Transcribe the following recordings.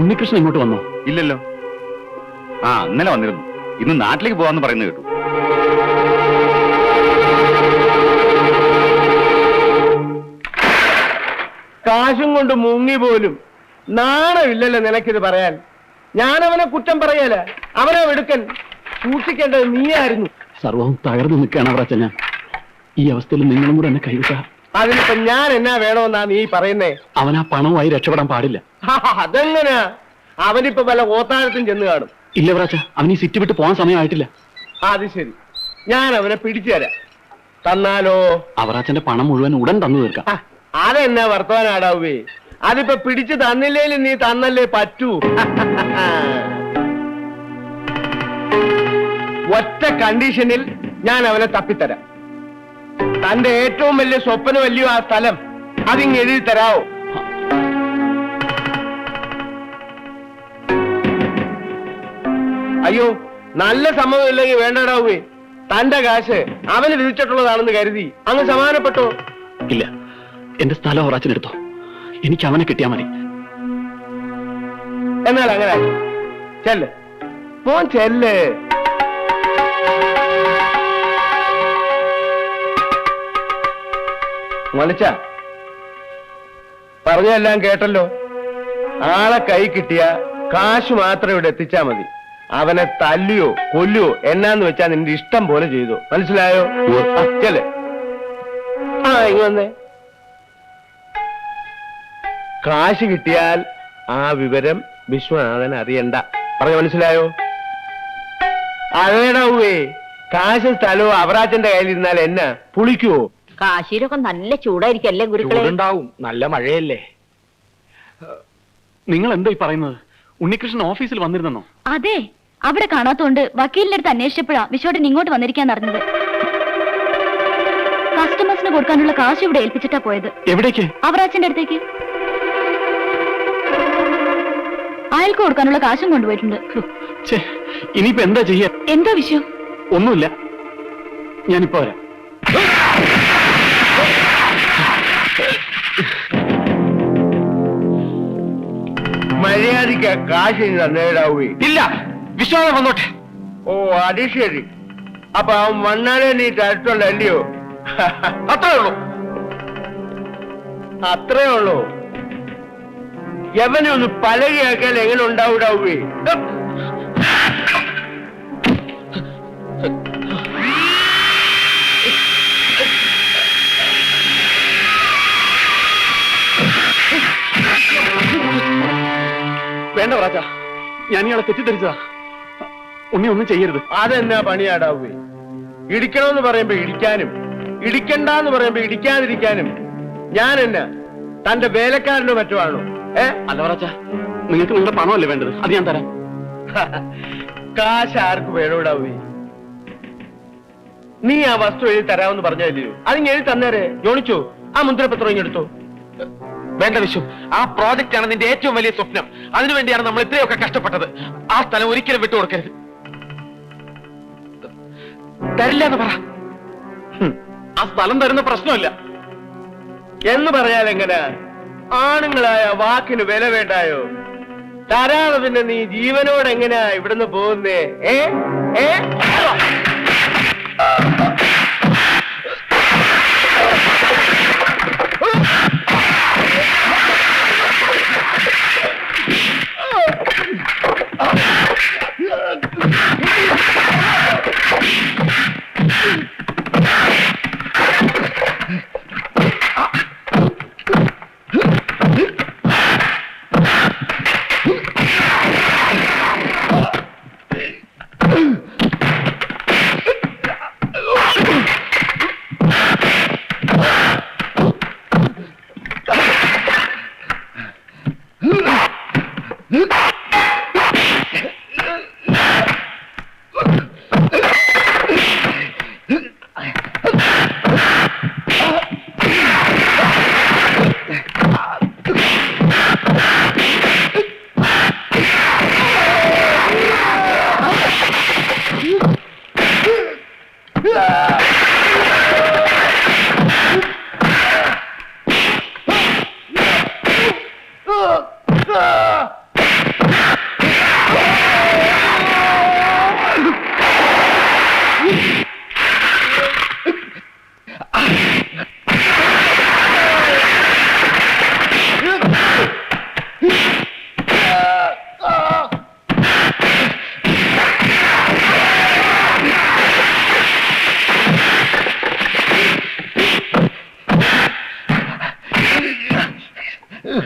ഉണ്ണികൃഷ്ണൻ ഇങ്ങോട്ട് വന്നോ? ഇല്ലല്ലോ. ആ, ഇന്നലെ വന്നിരുന്നു. ഇന്ന് നാട്ടിലേക്ക് പോവാന്ന് പറയുന്നത് കേട്ടു. കാശും കൊണ്ട് മുങ്ങി പോലും നാണമില്ലല്ലോ നിനക്കിത് പറയാൻ. ഞാൻ അവനെ കുറ്റം പറയല, അവനെ വെടുക്കൻ. സൂക്ഷിക്കേണ്ടത് നീയായിരുന്നു. സർവവും തകർന്നു നിൽക്കുകയാണ് അവറാച്ച. ഞാൻ ഈ അവസ്ഥയിൽ നിങ്ങളും കൂടെ എന്നെ കൈവിട്ട. അതിനിപ്പോ ഞാൻ എന്നാ വേണമെന്നാ നീ പറയുന്നേ? അവൻ ആ പണവുമായി രക്ഷപ്പെടാൻ പാടില്ല. അതെങ്ങനാ? അവനിപ്പോ വല്ല ഓത്താഴത്തും ചെന്ന് കാണും. ഇല്ല അവറാച്ച, അവൻ ഈ സിറ്റി വിട്ട് പോകാൻ സമയമായിട്ടില്ല. അത് ശരി, ഞാൻ അവനെ പിടിച്ചു തരാം. തന്നാലോ? അവറാച്ചന്റെ പണം മുഴുവൻ ഉടൻ തന്നു തീർക്കാം. അതെന്നാ വർത്തമാനാടാവേ? അതിപ്പോ പിടിച്ചു തന്നില്ലേലും നീ തന്നല്ലേ പറ്റൂ. ഒറ്റ കണ്ടീഷനിൽ ഞാൻ അവനെ തപ്പിത്തരാം. തന്റെ ഏറ്റവും വലിയ സ്വപ്നമല്ലയോ ആ സ്ഥലം, അതിങ് എഴുതി തരാവോ? അയ്യോ, നല്ല സമ്മതം ഇല്ലെങ്കിൽ വേണ്ടടാവേ. തന്റെ കാശ് അവന് വിധിച്ചിട്ടുള്ളതാണെന്ന് കരുതി അങ്ങ് സമാധാനപ്പെട്ടോ? ഇല്ല, എന്റെ സ്ഥലം അവറാച്ചനെടുത്തോ. എനിക്ക് അവനെ കിട്ടിയാ മതി. എന്നാൽ അങ്ങനെ ചെല്ല് മോൻ, ചെല്ല്. മലിച്ച പറഞ്ഞെല്ലാം കേട്ടല്ലോ. ആളെ കൈ കിട്ടിയ കാശ് മാത്രം ഇവിടെ എത്തിച്ചാ മതി. അവനെ തല്ലിയോ കൊല്ലിയോ എന്നാന്ന് വെച്ചാ നിന്റെ ഇഷ്ടം പോലെ ചെയ്തു. മനസ്സിലായോ? ചെല്ല്. ഇങ്ങ വന്നേ. കാശ് കിട്ടിയാൽ ആ വിവരം വിശ്വനാഥൻ അറിയണ്ട. പറഞ്ഞ മനസ്സിലായോ? അതേടാവേ, കാശ് സ്ഥലവും അവറാച്ചന്റെ കയ്യിലിരുന്നാൽ എന്നാ പുളിക്കുവോ? കാശിയിലൊക്കെ നല്ല ചൂടായിരിക്കല്ലേ ഗുരുക്കളെ? ഉണ്ടാവും, നല്ല മഴയല്ലേ. നിങ്ങൾ എന്തോ ഈ പറയുന്നത്? ഉണ്ണികൃഷ്ണൻ ഓഫീസിൽ വന്നിരുന്നോ? അതെ, അവിടെ കാണാത്തോണ്ട് വക്കീലിന്റെ അടുത്ത് അന്വേഷിച്ചപ്പോഴാ വിശ്വട്ടൻ ഇങ്ങോട്ട് വന്നിരിക്കാൻ അറിഞ്ഞത്. കസ്റ്റമേഴ്സിന് കൊടുക്കാനുള്ള കാശ് ഇവിടെ ഏൽപ്പിച്ചിട്ടാ പോയത്. എവിടേക്ക്? അവറാച്ചന്റെ അടുത്തേക്ക്. അയാൾക്ക് കൊടുക്കാനുള്ള കാശും കൊണ്ടുപോയിട്ടുണ്ട്. ഇനിയിപ്പോ എന്താ ചെയ്യാ? എന്താ വിഷയം? ഒന്നുമില്ല, ഞാനിപ്പോ വരാം. മര്യാദയ്ക്ക് കാശ് തന്നേടാവേ. ഇല്ല, വിശ്വാസം വന്നോട്ടെ. ഓ, അത് ശരി. അപ്പൊ അവൻ വന്നാലേ നീ തരത്തുള്ളല്ലയോ? അത്രേ ഉള്ളൂ. അത്രേ ഉള്ളൂ. യവനെ ഒന്ന് പലകയാക്കിയാൽ എങ്ങനെ ഉണ്ടാവൂടാവേ? വേണ്ട വറാച്ച, ഞാൻ ഇയാളെ തെറ്റിദ്ധരിച്ചതാ. ഉണ്ണി ഒന്നും ചെയ്യരുത്. അതെന്നാ പണിയാടാവേ? ഇടിക്കണമെന്ന് പറയുമ്പോ ഇടിക്കാനും, ഇടിക്കണ്ടെന്ന് പറയുമ്പോ ഇടിക്കാതിരിക്കാനും ഞാൻ എന്നാ തന്റെ വേലക്കാരനോ മറ്റോ ആണോ? അല്ല വറാച്ച, നിങ്ങൾക്ക് നിങ്ങളുടെ പണമല്ലേ വേണ്ടത്? അത് ഞാൻ തരാം. കാശ് ആർക്ക് വേണോടാവേ? നീ ആ വസ്തു എഴുതി തരാമെന്ന് പറഞ്ഞല്ലോ, അതിന് എഴുതി തന്നേരെ. ജോണിച്ചോ, ആ മുദ്രപത്രം ഇങ്ങെടുത്തോ. വേണ്ട വിശ്വ, ആ പ്രോജക്റ്റ് ആണ് നിന്റെ ഏറ്റവും വലിയ സ്വപ്നം. അതിനുവേണ്ടിയാണ് നമ്മൾ ഇത്രയൊക്കെ കഷ്ടപ്പെട്ടത്. ആ സ്ഥലം ഒരിക്കലും വിട്ടുകൊടുക്കരുത്. തരില്ല എന്ന് പറ. ആ സ്ഥലം തരുന്ന പ്രശ്നമില്ല എന്ന് പറഞ്ഞാൽ എങ്ങനെ? ആണുങ്ങളായ വാക്കിന് വില വേണ്ടായോ? തരാതെ പിന്നെ നീ ജീവനോട് എങ്ങനെയാ ഇവിടുന്ന് പോകുന്നേ? ഇതാ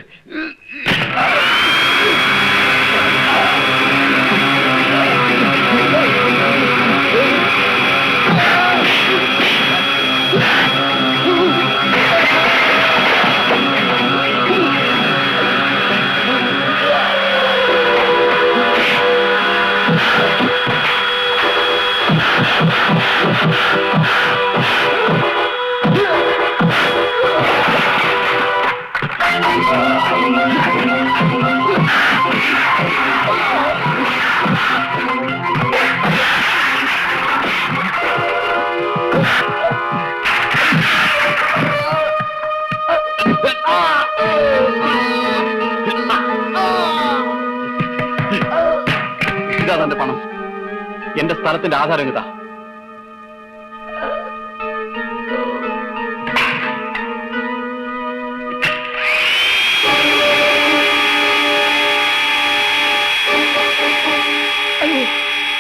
തന്റെ പണം. എന്റെ സ്ഥലത്തിന്റെ ആധാരം ഇതാ.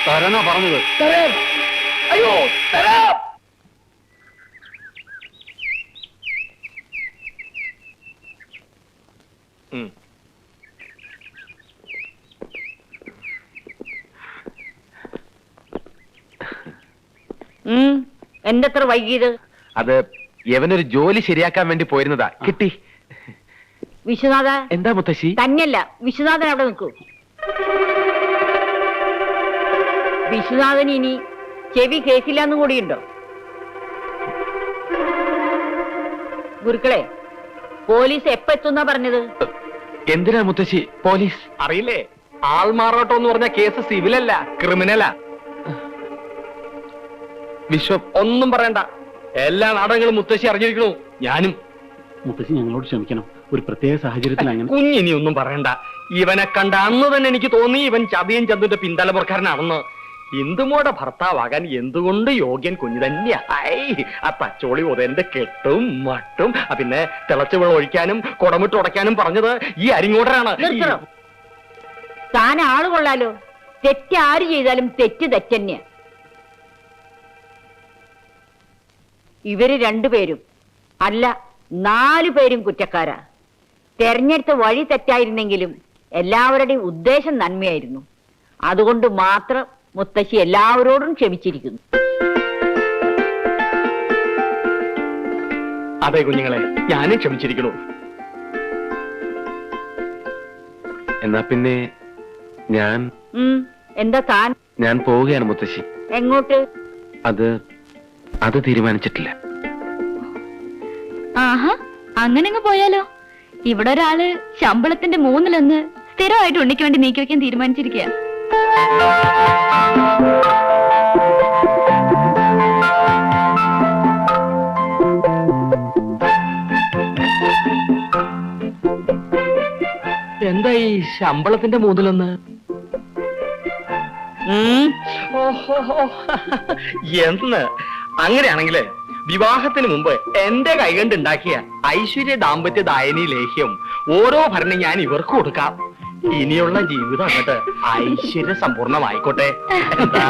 തരണ പറഞ്ഞത്. അയ്യോ തരാം. എന്തെത്ര വൈകിയത്? അത് യവനൊരു ജോലി ശരിയാക്കാൻ വേണ്ടി പോയിരുന്നതാ, കിട്ടി. വിശ്വനാഥ. എന്താ മുത്തശ്ശി? തന്നെയല്ല, വിശ്വനാഥൻ അവിടെ നിൽക്കൂ. വിശ്വനാഥൻ ഇനി ചെവി കേൾക്കില്ലെന്നും കൂടിയുണ്ടോ? ഗുരുക്കളെ, പോലീസ് എപ്പോ എത്തുന്നാ പറഞ്ഞത്? എന്തിനാ മുത്തശ്ശി പോലീസ്? അറിയില്ലേ, ആൾമാറാട്ടം എന്ന് പറഞ്ഞ കേസ് സിവിലല്ല, ക്രിമിനലാ. വിശ്വം ഒന്നും പറയണ്ട, എല്ലാ നാടകങ്ങളും മുത്തശ്ശി അറിഞ്ഞിരിക്കണു. ഞാനും. മുത്തശ്ശി ഞങ്ങളോട് ക്ഷമിക്കണം. ഒരു പ്രത്യേക സാഹചര്യത്തിൽ അങ്ങനെ. കുഞ്ഞിനി ഒന്നും പറയണ്ട. ഇവനെ കണ്ട അന്ന് തന്നെ എനിക്ക് തോന്നി ഇവൻ ചതിയൻ ചന്തുന്റെ പിന്തലമുറക്കാരനാണെന്ന്. ഇന്ദുമോടെ ഭർത്താവാകാൻ എന്തുകൊണ്ട് യോഗ്യൻ കുഞ്ഞു തന്നെയാ. ആ തച്ചോളി ഉദയന്റെ കെട്ടും മട്ടും, പിന്നെ തിളച്ചു വെള്ളം ഒഴിക്കാനും കുടമിട്ട് ഉടയ്ക്കാനും പറഞ്ഞത് ഈ അരിങ്ങോടരാണ്. നിർത്തണം. താൻ ആള് കൊള്ളാലോ. തെറ്റ് ആര് ചെയ്താലും തെറ്റ് തെറ്റന്നെയാ. ഇവര് രണ്ടുപേരും അല്ല, 4 പേരും കുറ്റക്കാരാ. തെരഞ്ഞെടുത്ത വഴി തെറ്റായിരുന്നെങ്കിലും എല്ലാവരുടെയും ഉദ്ദേശം നന്മയായിരുന്നു. അതുകൊണ്ട് മാത്രം മുത്തശ്ശി എല്ലാവരോടും ക്ഷമിച്ചിരിക്കുന്നു. അതെ കുഞ്ഞുങ്ങളെ, ഞാനും ക്ഷമിച്ചിരിക്കണു. എന്നാ പിന്നെ എന്താ താൻ? ഞാൻ പോവുകയാണ് മുത്തശ്ശി. എങ്ങോട്ട്? അത് തീരുമാനിച്ചിട്ടില്ല. ആഹാ, അങ്ങനെങ്ങ് പോയാലോ? ഇവിടെ ഒരാള് ശമ്പളത്തിന്റെ 1/3 സ്ഥിരമായിട്ട് ഉണ്ണിക്ക് വേണ്ടി നീക്കി വെക്കാൻ തീരുമാനിച്ചിരിക്കുക. എന്താ ഈ ശമ്പളത്തിന്റെ 1/3? എന്ന് അങ്ങനെയാണെങ്കില് വിവാഹത്തിന് മുമ്പ് എന്റെ കൈകണ്ടുണ്ടാക്കിയ ഐശ്വര്യ ദാമ്പത്യ ദായനി ലേഹ്യം ഓരോ ഭരണം ഞാൻ ഇവർക്ക് കൊടുക്കാം. ഇനിയുള്ള ജീവിതം അങ്ങോട്ട് ഐശ്വര്യ സമ്പൂർണമായിക്കോട്ടെ. എന്താ?